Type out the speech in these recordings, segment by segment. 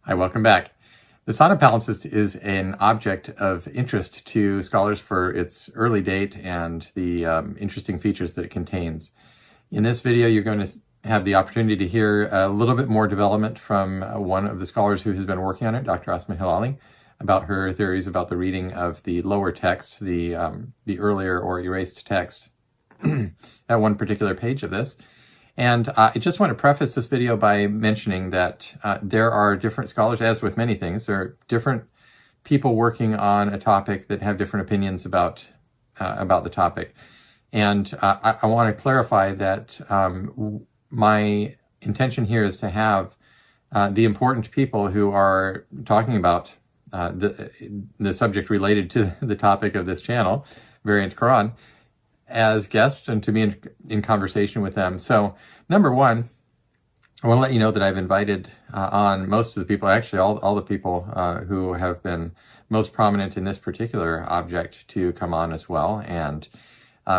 Hi, welcome back. The Sanaa Palimpsest is an object of interest to scholars for its early date and the interesting features that it contains. In this video, you're going to have the opportunity to hear a little bit more development from one of the scholars who has been working on it, Dr. Asma Hilali, about her theories about the reading of the lower text, the earlier or erased text at one particular page of this. And I just want to preface this video by mentioning that there are different scholars, as with many things, there are different people working on a topic that have different opinions about the topic. And I want to clarify that my intention here is to have the important people who are talking about the subject related to the topic of this channel, Variant Quran, as guests and to be in conversation with them. So number one, I want to let you know that I've invited on most of the people, actually all the people who have been most prominent in this particular object to come on as well. And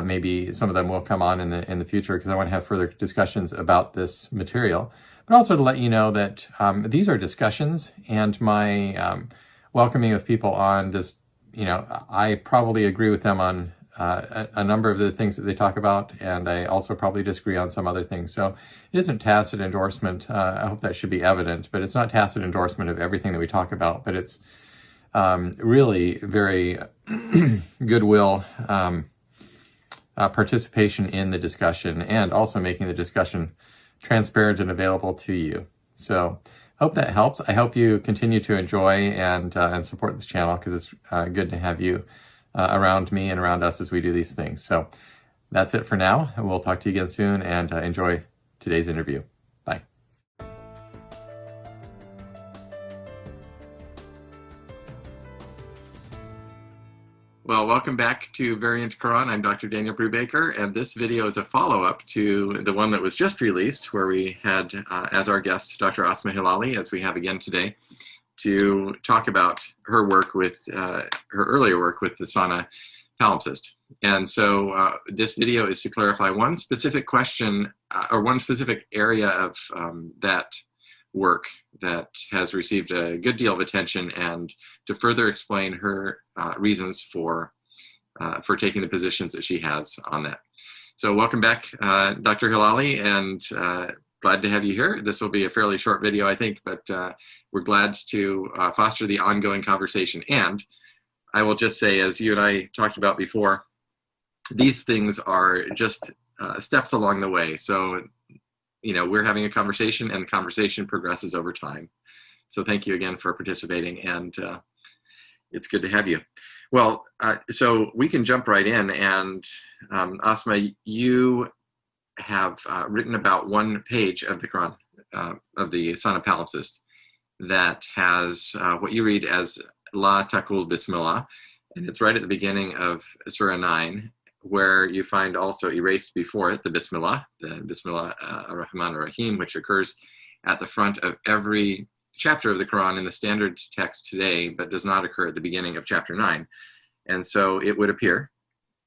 maybe some of them will come on in the future because I want to have further discussions about this material. But also to let you know that these are discussions, and my welcoming of people on this, I probably agree with them on a number of the things that they talk about, and I also probably disagree on some other things. So it isn't tacit endorsement. I hope that should be evident, but it's not tacit endorsement of everything that we talk about, but it's really very goodwill participation in the discussion, and also making the discussion transparent and available to you. So hope that helps. I hope you continue to enjoy and support this channel, because it's good to have you around me and around us as we do these things. So that's it for now. We'll talk to you again soon, and enjoy today's interview. Bye. Well, welcome back to Variant Quran. I'm Dr. Daniel Brubaker, and this video is a follow-up to the one that was just released, where we had as our guest Dr. Asma Hilali, as we have again today, to talk about her work with her earlier work with the Sanaa Palimpsest. And so this video is to clarify one specific question or one specific area of that work that has received a good deal of attention, and to further explain her reasons for taking the positions that she has on that. So welcome back, Dr. Hilali, and glad to have you here. This will be a fairly short video, I think, but we're glad to foster the ongoing conversation. And I will just say, as you and I talked about before, these things are just steps along the way. So, we're having a conversation, and the conversation progresses over time. So thank you again for participating, and it's good to have you. Well, so we can jump right in, and Asma, you have written about one page of the Quran, of the Sanaa Palimpsest, that has what you read as La Taqul Bismillah, and it's right at the beginning of Surah 9, where you find also erased before it the Bismillah ar-Rahman ar-Rahim, which occurs at the front of every chapter of the Quran in the standard text today, but does not occur at the beginning of chapter 9. And so it would appear,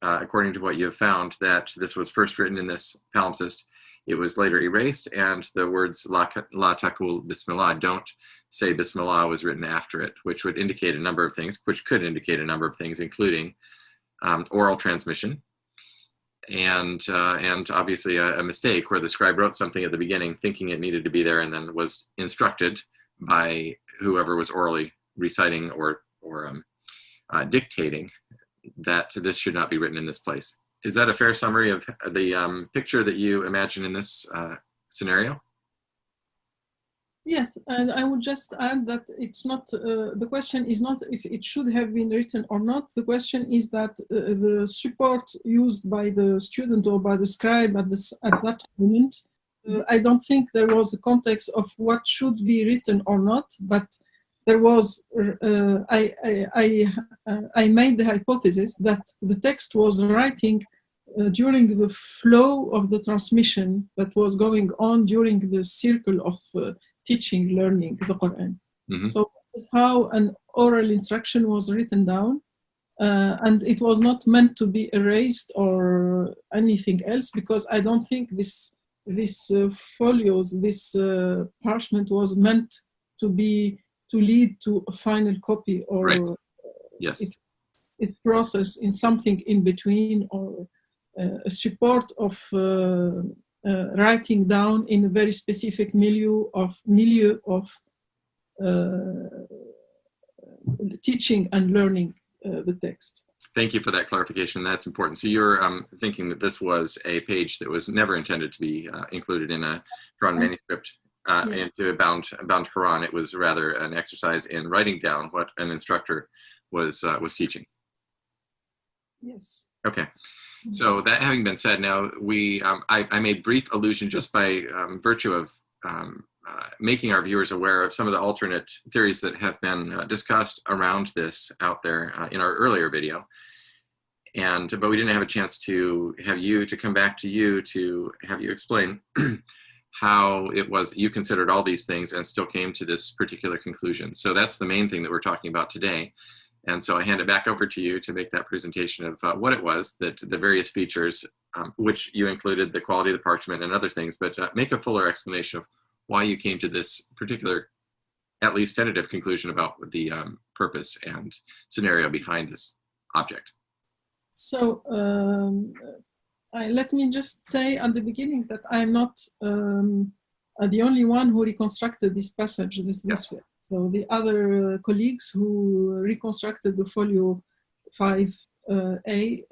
according to what you have found, that this was first written in this palimpsest. It was later erased, and the words La Taqul Bismillah, don't say Bismillah, was written after it, which would indicate a number of things, including oral transmission, and obviously a mistake where the scribe wrote something at the beginning thinking it needed to be there, and then was instructed by whoever was orally reciting or dictating that this should not be written in this place. Is that a fair summary of the picture that you imagine in this scenario? Yes, and I would just add that it's not, the question is not if it should have been written or not. The question is that the support used by the student or by the scribe at that moment, I don't think there was a context of what should be written or not, but there was, I made the hypothesis that the text was writing during the flow of the transmission that was going on during the circle of teaching, learning the Quran. Mm-hmm. So this is how an oral instruction was written down, and it was not meant to be erased or anything else, because I don't think this folios, this parchment was meant to be to lead to a final copy, or right. Yes. it process in something in between, or a support of writing down in a very specific milieu of teaching and learning the text. Thank you for that clarification. That's important. So you're thinking that this was a page that was never intended to be included in a Quran manuscript into a bound Quran. It was rather an exercise in writing down what an instructor was teaching. Yes. Okay. So that having been said, now I made brief allusion just by virtue of making our viewers aware of some of the alternate theories that have been discussed around this out there in our earlier video. But we didn't have a chance to have you to come back to you to have you explain how it was you considered all these things and still came to this particular conclusion. So that's the main thing that we're talking about today. And so I hand it back over to you to make that presentation of what it was, that the various features, which you included the quality of the parchment and other things, but make a fuller explanation of why you came to this particular, at least tentative conclusion about the purpose and scenario behind this object. So let me just say at the beginning that I'm not the only one who reconstructed this passage this way. So the other colleagues who reconstructed the folio 5A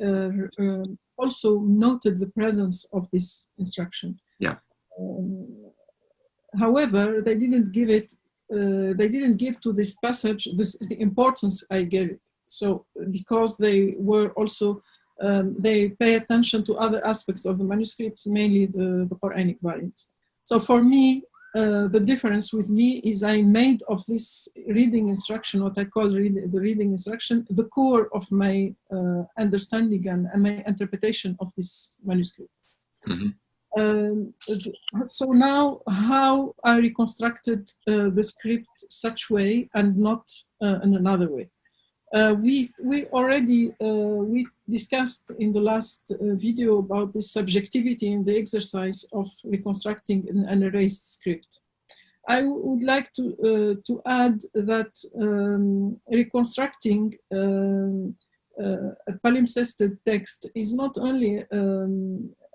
also noted the presence of this instruction. Yeah. However, they didn't give it. They didn't give to this passage the importance I gave it. So because they were also they pay attention to other aspects of the manuscripts, mainly the Quranic variants. So for me, the difference with me is I made of this reading instruction, what I call the reading instruction, the core of my understanding and my interpretation of this manuscript. Mm-hmm. So now how I reconstructed the script such way and not in another way. We already discussed in the last video about the subjectivity in the exercise of reconstructing an erased script. I would like to add that reconstructing a palimpsested text is not only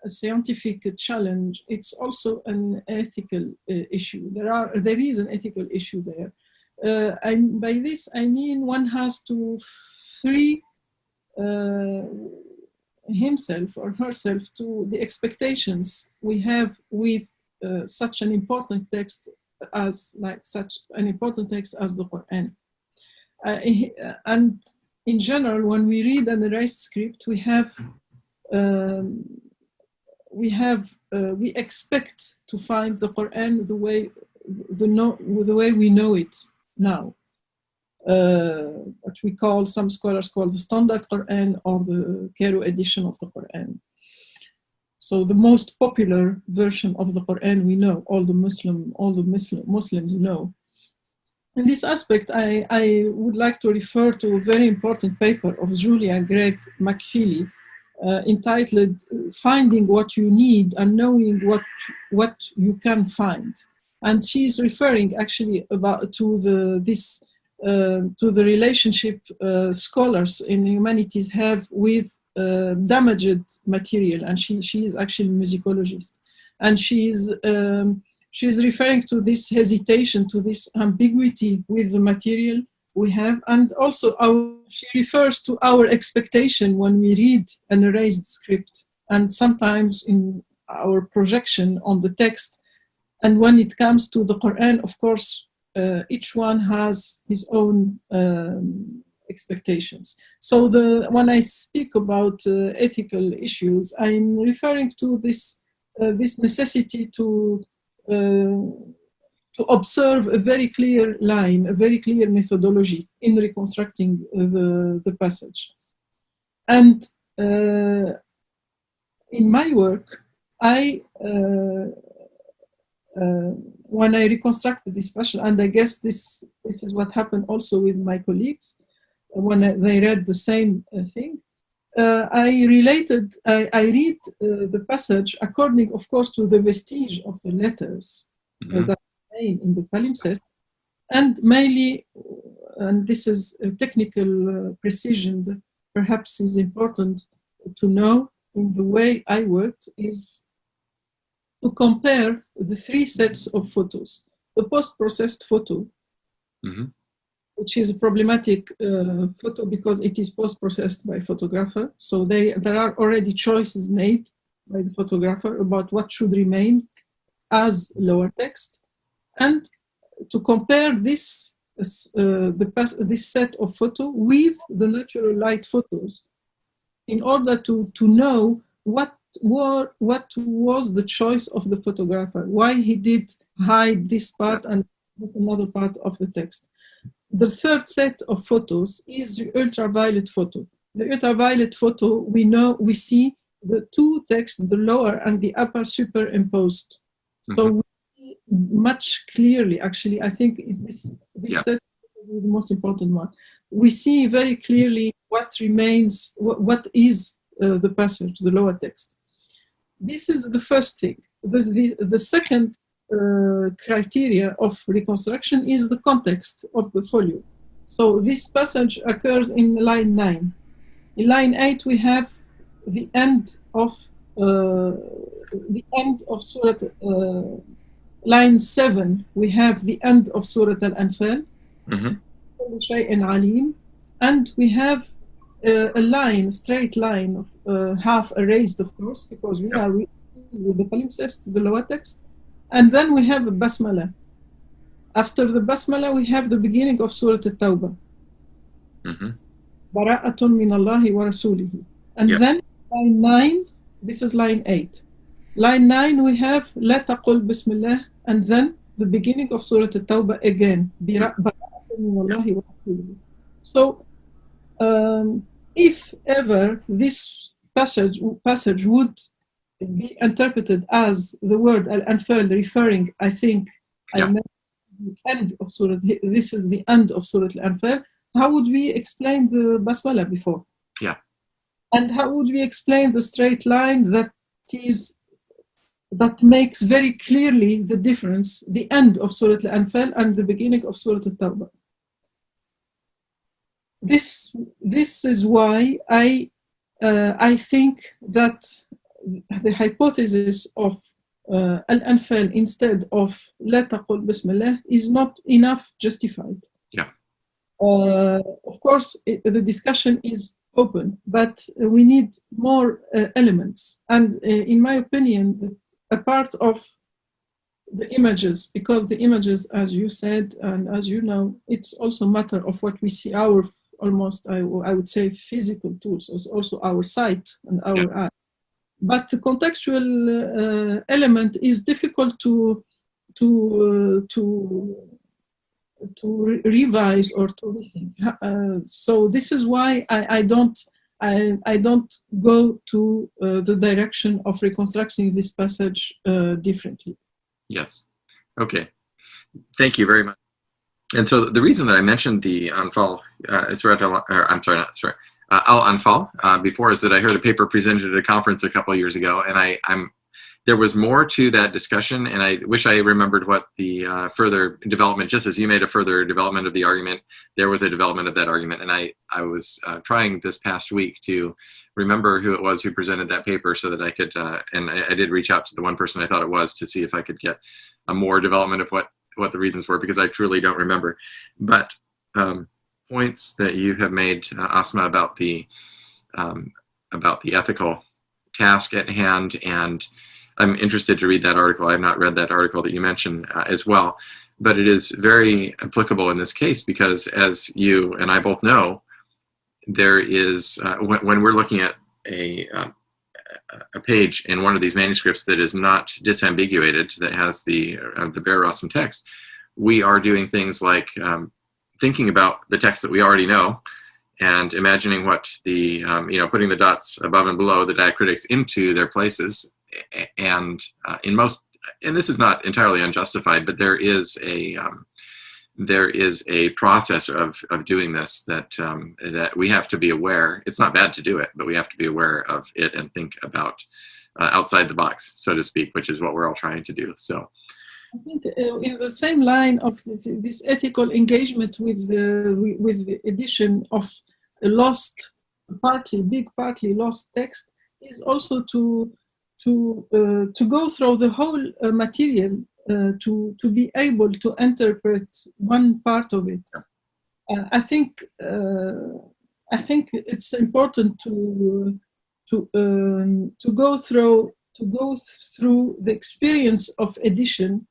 a scientific challenge; it's also an ethical issue. There is an ethical issue there. And by this I mean one has to free himself or herself to the expectations we have with such an important text as the Qur'an. And in general, when we read an erased script, we expect to find the Qur'an the way we know it now. What we call, some scholars call the standard Qur'an or the Cairo edition of the Qur'an. So the most popular version of the Qur'an we know, all the Muslims know. In this aspect, I would like to refer to a very important paper of Julia Gregg McFeely entitled "Finding What You Need and Knowing What You Can Find." And she is referring actually to the relationship scholars in humanities have with damaged material, and she is actually a musicologist, and she is referring to this hesitation, to this ambiguity with the material we have, and also she refers to our expectation when we read an erased script, and sometimes in our projection on the text. And when it comes to the Qur'an, of course, each one has his own expectations. So when I speak about ethical issues, I'm referring to this necessity to observe a very clear line, a very clear methodology in reconstructing the passage. And in my work, when I reconstructed this passage, and I guess this is what happened also with my colleagues when they read the same thing, I read the passage according, of course, to the vestige of the letters that remain in the palimpsest, And mainly, and this is a technical precision that perhaps is important to know in the way I worked, is to compare the three sets of photos. The post-processed photo, which is a problematic photo because it is post-processed by photographer. So there are already choices made by the photographer about what should remain as lower text. And to compare this set of photo with the natural light photos in order to know what was the choice of the photographer, why he did hide this part and another part of the text. The third set of photos is the ultraviolet photo. The ultraviolet photo, we see the two texts, the lower and the upper, superimposed. So we see much clearly, actually, I think this set is the most important one. We see very clearly what remains, what is the passage, the lower text. This is the first thing. The second criteria of reconstruction is the context of the folio. So this passage occurs in line 9. In line 8, we have the end of Surah. Line 7, we have the end of Surah Al-Anfal. And we have a straight line of half erased, of course, because we are with the palimpsest, the lower text. And then we have a basmala. After the basmala, we have the beginning of Surah At-Tawbah. Bara'atun min Allahi wa rasulihi. And then line 9, this is line 8. Line 9, we have La taqul bismillah, and then the beginning of Surah At-Tawbah again. Bara'atun min Allahi wa rasulihi. So, if ever this passage would be interpreted as the word Al-Anfal referring, I think, I meant the end of Surah, this is the end of Surah Al-Anfal, how would we explain the Basmala before? And how would we explain the straight line that makes very clearly the difference, the end of Surah Al-Anfal and the beginning of Surah At-Tawbah? This is why I think that the hypothesis of Al-Anfal instead of La taqul bismillah is not enough justified. Of course, the discussion is open, but we need more elements. And in my opinion, a part of the images, because the images, as you said, and as you know, it's also a matter of what we see, our almost, I would say, physical tools, also our sight and our eye. But the contextual element is difficult to revise or to rethink. So this is why I don't go to the direction of reconstructing this passage differently. Yes. Okay. Thank you very much. And so the reason that I mentioned the Anfal, Al-Anfal before is that I heard a paper presented at a conference a couple of years ago, and there was more to that discussion, and I wish I remembered what the further development, just as you made a further development of the argument, there was a development of that argument. And I was trying this past week to remember who it was who presented that paper so that I could, and I did reach out to the one person I thought it was to see if I could get a more development of what the reasons were, because I truly don't remember. But points that you have made, Asma, about the ethical task at hand, and I'm interested to read that article. I have not read that article that you mentioned as well, but it is very applicable in this case because, as you and I both know, there is when we're looking at a page in one of these manuscripts that is not disambiguated, that has the bare Rasm text, we are doing things like thinking about the text that we already know and imagining what the putting the dots above and below the diacritics into their places. And and this is not entirely unjustified, but there is a process of doing this that we have to be aware. It's not bad to do it, but we have to be aware of it and think about outside the box, so to speak, which is what we're all trying to do. So I think in the same line of this ethical engagement with the edition of a lost, partly lost text, is also to go through the whole material to be able to interpret one part of it. I think it's important to go through the experience of edition,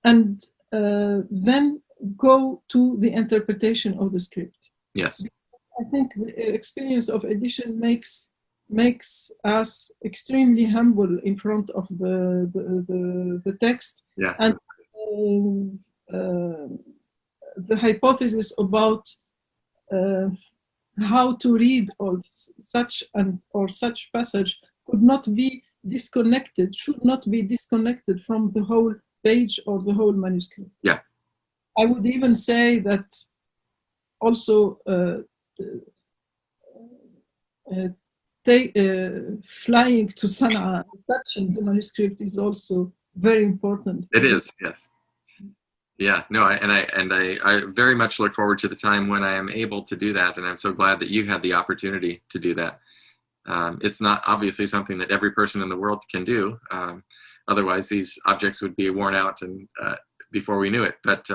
and then go to the interpretation of the script. Yes. I think the experience of edition makes us extremely humble in front of the text. Yeah. And the hypothesis about how to read or such passage should not be disconnected from the whole page or the whole manuscript. Yeah. I would even say that also flying to Sanaa, touching the manuscript is also very important. It is, yes. Yeah, no, I very much look forward to the time when I am able to do that, and I'm so glad that you had the opportunity to do that. It's not obviously something that every person in the world can do. Otherwise, these objects would be worn out and before we knew it. But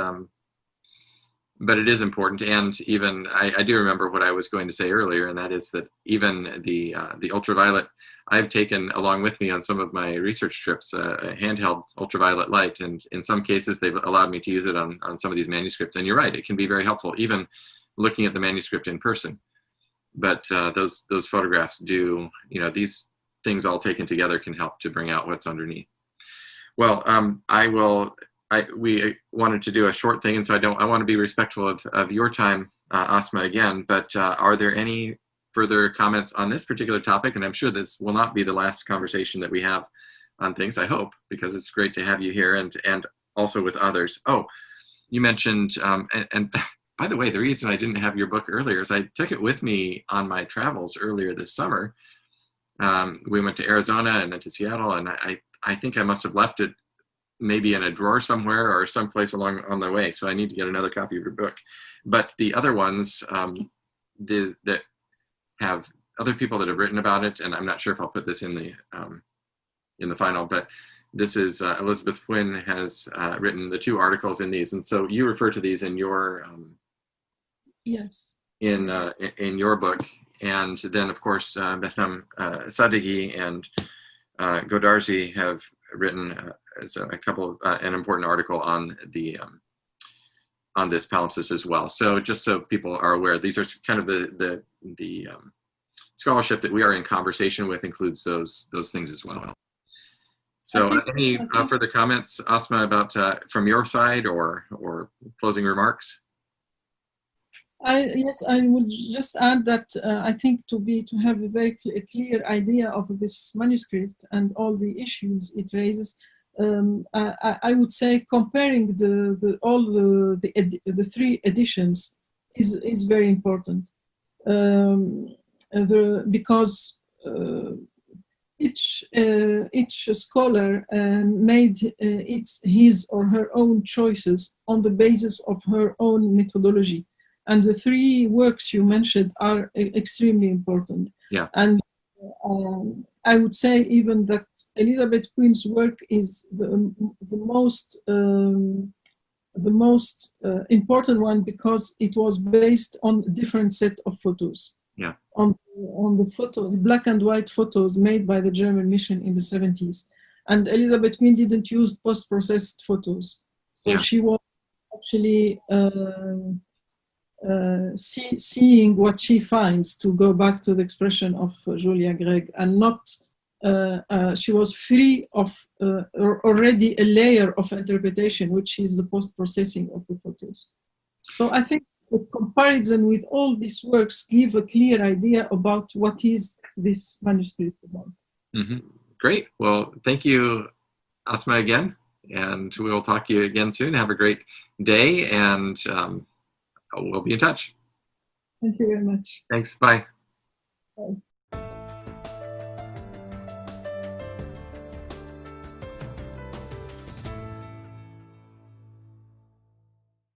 it is important, and even I do remember what I was going to say earlier, and that is that even the ultraviolet, I've taken along with me on some of my research trips a handheld ultraviolet light, and in some cases they've allowed me to use it on some of these manuscripts. And you're right, it can be very helpful, even looking at the manuscript in person. But those photographs do, these things all taken together can help to bring out what's underneath. Well, we wanted to do a short thing, and so I want to be respectful of your time, Asma, again, but are there any further comments on this particular topic? And I'm sure this will not be the last conversation that we have on things, I hope, because it's great to have you here and also with others. Oh, you mentioned, and by the way, the reason I didn't have your book earlier is I took it with me on my travels earlier this summer. We went to Arizona and then to Seattle, and I think I must have left it maybe in a drawer somewhere or someplace on the way. So I need to get another copy of your book. But the other ones that have other people that have written about it, and I'm not sure if I'll put this in the final, but this is Elizabeth Quinn has written the 2 articles in these, and so you refer to these in your yes, in your book, and then of course Behnam Sadeghi and Godarzi have written a couple an important article on this palimpsest as well. So just so people are aware, these are kind of the scholarship that we are in conversation with includes those things as well. So any further comments, Asma, about from your side or closing remarks? Yes, I would just add that I think to have a very clear idea of this manuscript and all the issues it raises, I would say comparing all the 3 editions is very important, because each scholar made his or her own choices on the basis of her own methodology. And the 3 works you mentioned are extremely important. Yeah. And I would say even that Elizabeth Quinn's work is the most important one, because it was based on a different set of photos. Yeah. On the black and white photos made by the German mission in the 70s. And Elizabeth Quinn didn't use post-processed photos. So yeah. She was actually seeing what she finds, to go back to the expression of Julia Gregg, and not she was free of already a layer of interpretation, which is the post-processing of the photos. So I think the comparison with all these works give a clear idea about what is this manuscript about. Mm-hmm. Great. Well, thank you, Asma, again, and we will talk to you again soon. Have a great day, and we'll be in touch. Thank you very much. Thanks. Bye. Bye.